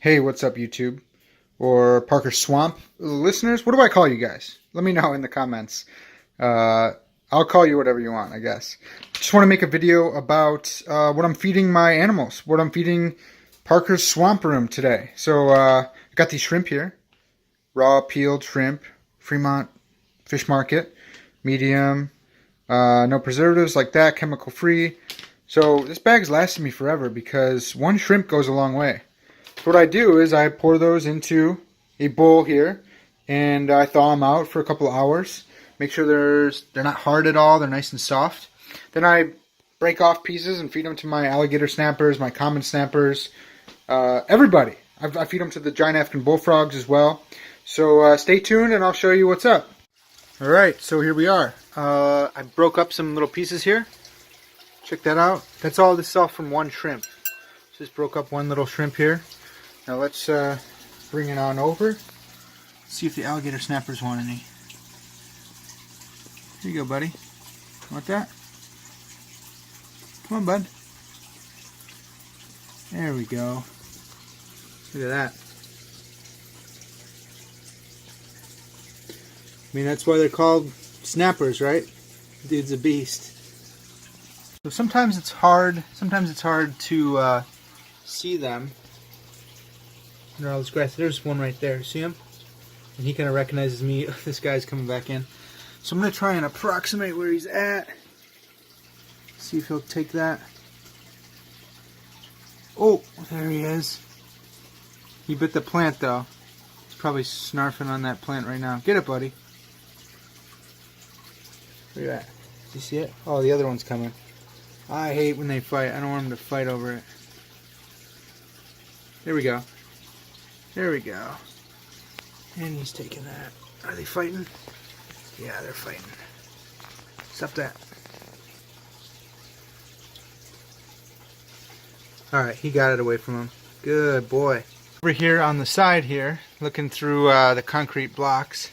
Hey, what's up, YouTube? Or Parker Swamp listeners? What do I call you guys? Let me know in the comments. I'll call you whatever you want, I guess. Just want to make a video about what I'm feeding my animals, what I'm feeding Parker's Swamp Room today. So, I got these shrimp here. Raw peeled shrimp, Fremont Fish Market, medium, no preservatives like that, chemical free. So this bag's lasted me forever because one shrimp goes a long way. So what I do is I pour those into a bowl here, and I thaw them out for a couple of hours. Make sure they're not hard at all. They're nice and soft. Then I break off pieces and feed them to my alligator snappers, my common snappers, everybody. I feed them to the giant African bullfrogs as well. So stay tuned and I'll show you what's up. Alright, so here we are. I broke up some little pieces here. Check that out. That's all this is all from one shrimp. Just broke up one little shrimp here. Now let's bring it on over. See if the alligator snappers want any. Here you go, buddy. Want that? Come on, bud. There we go. Look at that. I mean, that's why they're called snappers, right? Dude's a beast. So sometimes it's hard to see them. Under all this grass. There's one right there. See him? And he kind of recognizes me. This guy's coming back in. So I'm going to try and approximate where he's at. See if he'll take that. Oh, there he is. He bit the plant though. He's probably snarfing on that plant right now. Get it, buddy. Where you at? Do you see it? Oh, the other one's coming. I hate when they fight. I don't want them to fight over it. There we go. There we go. And he's taking that. Are they fighting? Yeah, they're fighting. Stop that. Alright, he got it away from him. Good boy. Over here on the side here, looking through the concrete blocks,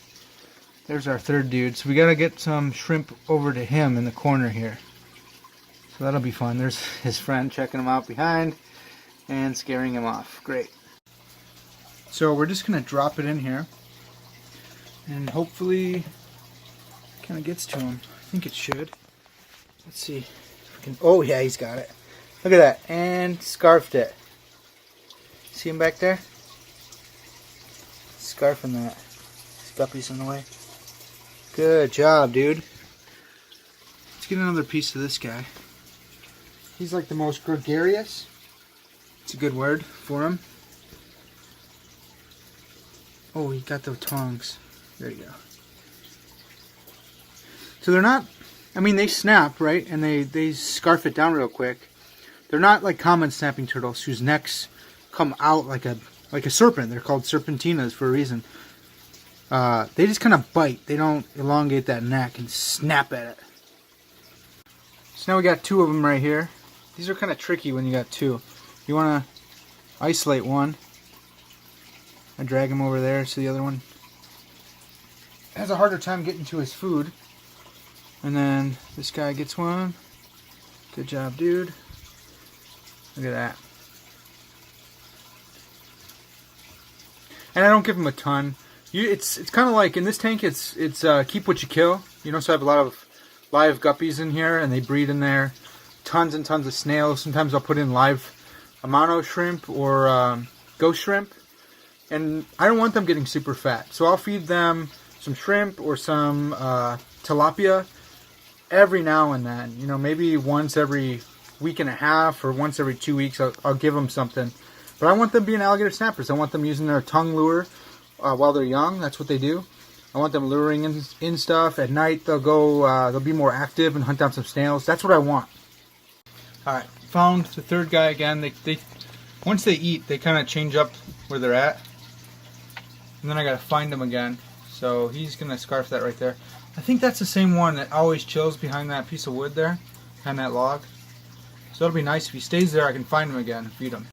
there's our third dude. So we gotta get some shrimp over to him in the corner here. So that'll be fun. There's his friend checking him out behind and scaring him off. Great. So we're just going to drop it in here, and hopefully it kind of gets to him. I think it should. Let's see if we can. Oh yeah, he's got it. Look at that. And scarfed it. See him back there? Scarfing that. Guppy's in the way. Good job, dude. Let's get another piece of this guy. He's like the most gregarious. It's a good word for him. Oh, he got the tongs. There you go. So they're not, I mean, they snap, right? And they scarf it down real quick. They're not like common snapping turtles whose necks come out like a serpent. They're called serpentinas for a reason. They just kind of bite. They don't elongate that neck and snap at it. So now we got two of them right here. These are kind of tricky when you got two. You want to isolate one. I drag him over there so the other one has a harder time getting to his food. And then this guy gets one. Good job, dude. Look at that. And I don't give him a ton. It's kind of like in this tank. It's keep what you kill. You know, so I have a lot of live guppies in here, and they breed in there. Tons and tons of snails. Sometimes I'll put in live Amano shrimp or ghost shrimp. And I don't want them getting super fat. So I'll feed them some shrimp or some tilapia every now and then. You know, maybe once every week and a half or once every 2 weeks I'll give them something. But I want them being alligator snappers. I want them using their tongue lure while they're young. That's what they do. I want them luring in stuff. At night they'll go, they'll be more active and hunt down some snails. That's what I want. Alright, found the third guy again. They once they eat, they kind of change up where they're at. And then I gotta find him again. So he's gonna scarf that right there. I think that's the same one that always chills behind that piece of wood there, behind that log. So it'll be nice if he stays there. I can find him again and feed him.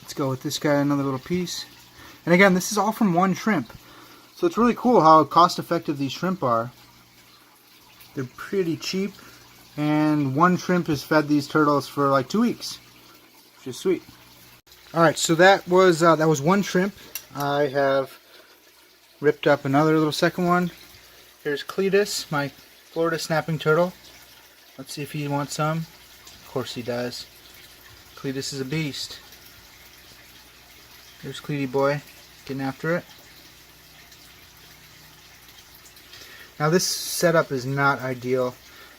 Let's go with this guy, another little piece. And again, this is all from one shrimp. So it's really cool how cost effective these shrimp are. They're pretty cheap, and one shrimp has fed these turtles for like 2 weeks, which is sweet. All right, so that was one shrimp. I have ripped up another little second one. Here's Cletus, my Florida snapping turtle. Let's see if he wants some. Of course he does. Cletus is a beast. There's Cleety boy, getting after it. Now this setup is not ideal.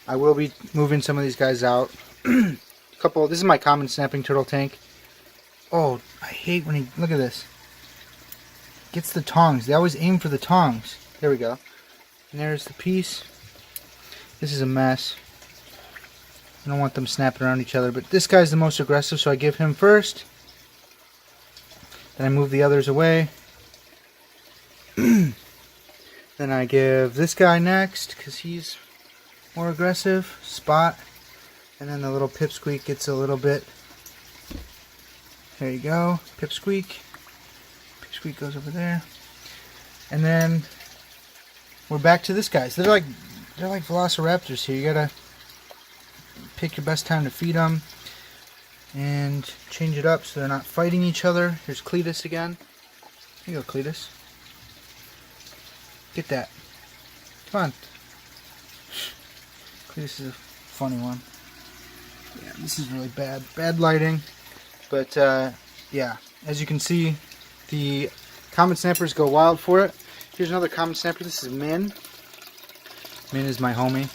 I will be moving some of these guys out. This is my common snapping turtle tank. Oh, I hate when he, look at this. Gets the tongs. They always aim for the tongs. There we go. And there's the piece. This is a mess. I don't want them snapping around each other, but this guy's the most aggressive, so I give him first. Then I move the others away. Then I give this guy next, because he's more aggressive. Spot. And then the little pipsqueak gets a little bit. There you go. Pipsqueak. Pipsqueak goes over there. And then we're back to this guy. So they're like velociraptors here. You gotta pick your best time to feed them and change it up so they're not fighting each other. Here's Cletus again. Here you go, Cletus. Get that. Come on. Cletus is a funny one. Yeah, this is really bad. Bad lighting. But, yeah. As you can see, the common snappers go wild for it. Here's another common snapper. This is Min. Min is my homie.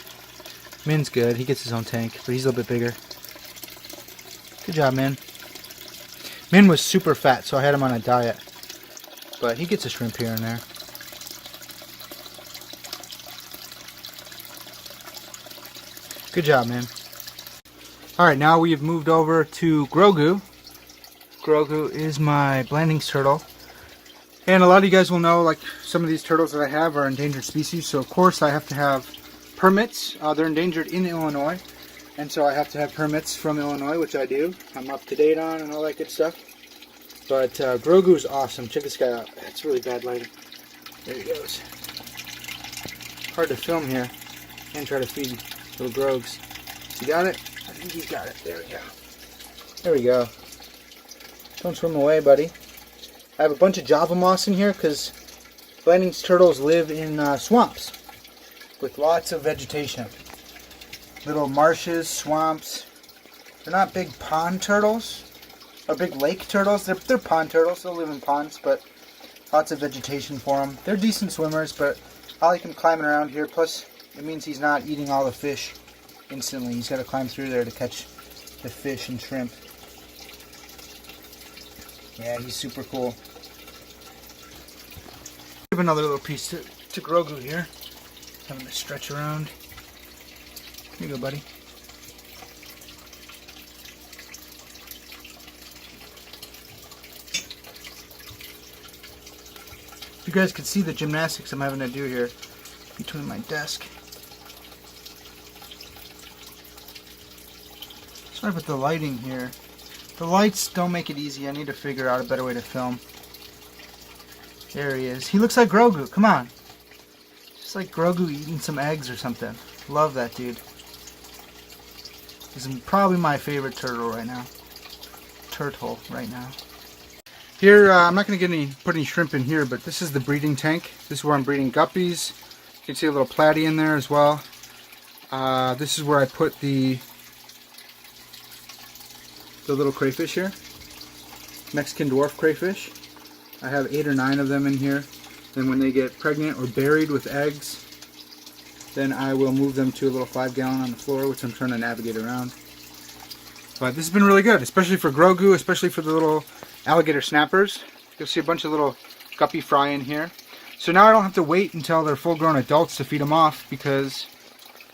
Min's good. He gets his own tank, but he's a little bit bigger. Good job, Min. Min was super fat, so I had him on a diet. But he gets a shrimp here and there. Good job, man. Alright, now we've moved over to Grogu. Grogu is my Blandings turtle. And a lot of you guys will know, like, some of these turtles that I have are endangered species, so of course I have to have permits. They're endangered in Illinois, and so I have to have permits from Illinois, which I do. I'm up to date on and all that good stuff. But Grogu is awesome. Check this guy out. It's really bad lighting. There he goes. Hard to film here and try to feed little Grogs. You got it? I think he's got it. There we go. There we go. Don't swim away, buddy. I have a bunch of Java moss in here because Blandings turtles live in swamps with lots of vegetation. Little marshes, swamps. They're not big pond turtles or big lake turtles. They're pond turtles. They'll live in ponds, but lots of vegetation for them. They're decent swimmers, but I like him climbing around here. Plus, it means he's not eating all the fish instantly. He's got to climb through there to catch the fish and shrimp. Yeah, he's super cool. Give another little piece to Grogu here. Having to stretch around. Here you go, buddy. You guys can see the gymnastics I'm having to do here between my desk. Sorry about the lighting here. The lights don't make it easy. I need to figure out a better way to film. There he is. He looks like Grogu. Come on. Just like Grogu eating some eggs or something. Love that dude. He's probably my favorite turtle right now. Here, I'm not going to put any shrimp in here, but this is the breeding tank. This is where I'm breeding guppies. You can see a little platy in there as well. This is where I put the little crayfish here. Mexican dwarf crayfish. I have 8 or 9 of them in here. Then when they get pregnant or buried with eggs, then I will move them to a little 5-gallon on the floor, which I'm trying to navigate around. But this has been really good, especially for Grogu, especially for the little alligator snappers. You'll see a bunch of little guppy fry in here. So now I don't have to wait until they're full-grown adults to feed them off, because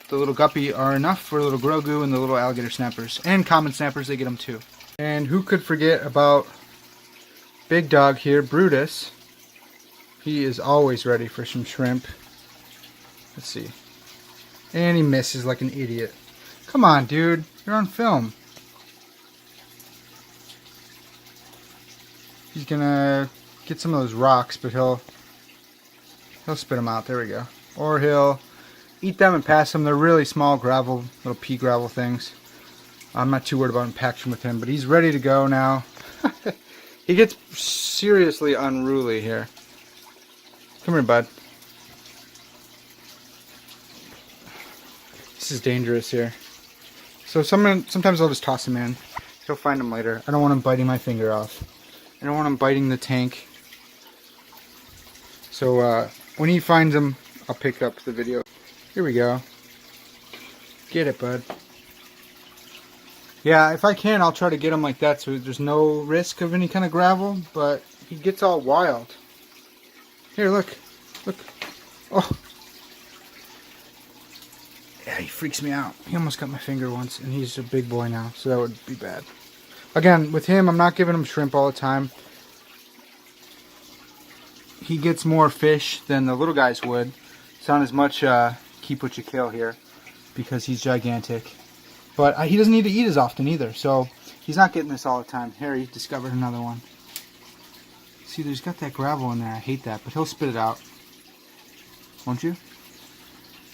the little guppy are enough for little Grogu and the little alligator snappers. And common snappers, they get them too. And who could forget about big dog here, Brutus. He is always ready for some shrimp. Let's see. And he misses like an idiot. Come on, dude. You're on film. He's gonna get some of those rocks, but he'll spit them out. There we go. Or he'll eat them and pass them. They're really small gravel, little pea gravel things. I'm not too worried about impaction with him, but he's ready to go now. He gets seriously unruly here. Come here, bud. This is dangerous here. So sometimes I'll just toss him in. He'll find him later. I don't want him biting my finger off. I don't want him biting the tank. So when he finds him, I'll pick up the video. Here we go. Get it, bud. Yeah, if I can, I'll try to get him like that so there's no risk of any kind of gravel, but he gets all wild. Here, look. Look. Oh. Yeah, he freaks me out. He almost got my finger once, and he's a big boy now, so that would be bad. Again, with him, I'm not giving him shrimp all the time. He gets more fish than the little guys would. It's not as much keep what you kill here because he's gigantic. But he doesn't need to eat as often either, so he's not getting this all the time. Here, he discovered another one. See, there's got that gravel in there. I hate that, but he'll spit it out. Won't you?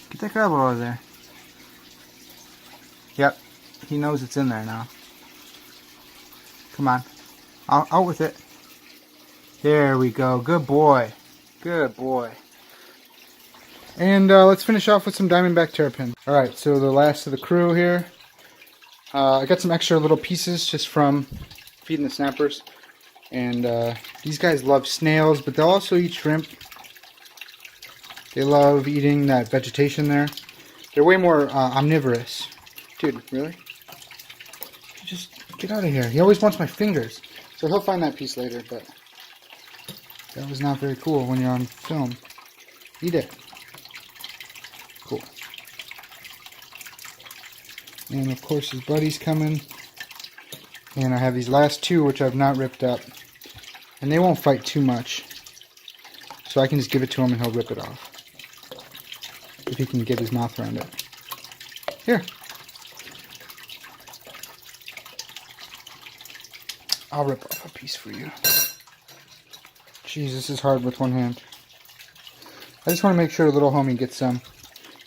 Get that gravel out of there. Yep, he knows it's in there now. Come on. Out with it. There we go. Good boy. Good boy. And let's finish off with some diamondback terrapin. Alright, so the last of the crew here. I got some extra little pieces just from feeding the snappers. And these guys love snails, but they'll also eat shrimp. They love eating that vegetation there. They're way more omnivorous. Dude, really? Just get out of here. He always wants my fingers. So he'll find that piece later, but that was not very cool when you're on film. Eat it. Cool. And of course his buddy's coming. And I have these last two which I've not ripped up. And they won't fight too much. So I can just give it to him and he'll rip it off. If he can get his mouth around it. Here. I'll rip off a piece for you. Jeez, this is hard with one hand. I just want to make sure little homie gets some.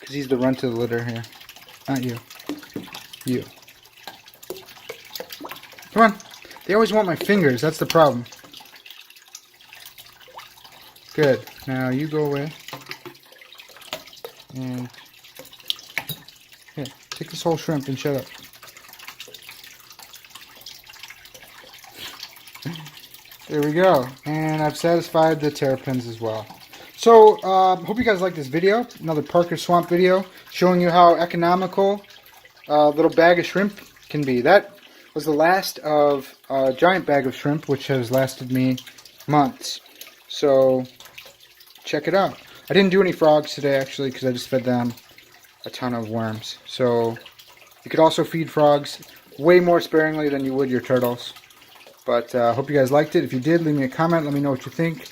Because he's the runt of the litter here. Not you. You. Come on. They always want my fingers. That's the problem. Good. Now you go away. And here, take this whole shrimp and shut up. There we go. And I've satisfied the terrapins as well. So, hope you guys like this video. Another Parker Swamp video showing you how economical a little bag of shrimp can be. That was the last of a giant bag of shrimp, which has lasted me months. So, check it out. I didn't do any frogs today, actually, because I just fed them a ton of worms. So, you could also feed frogs way more sparingly than you would your turtles. But I hope you guys liked it. If you did, leave me a comment. Let me know what you think.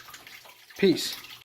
Peace.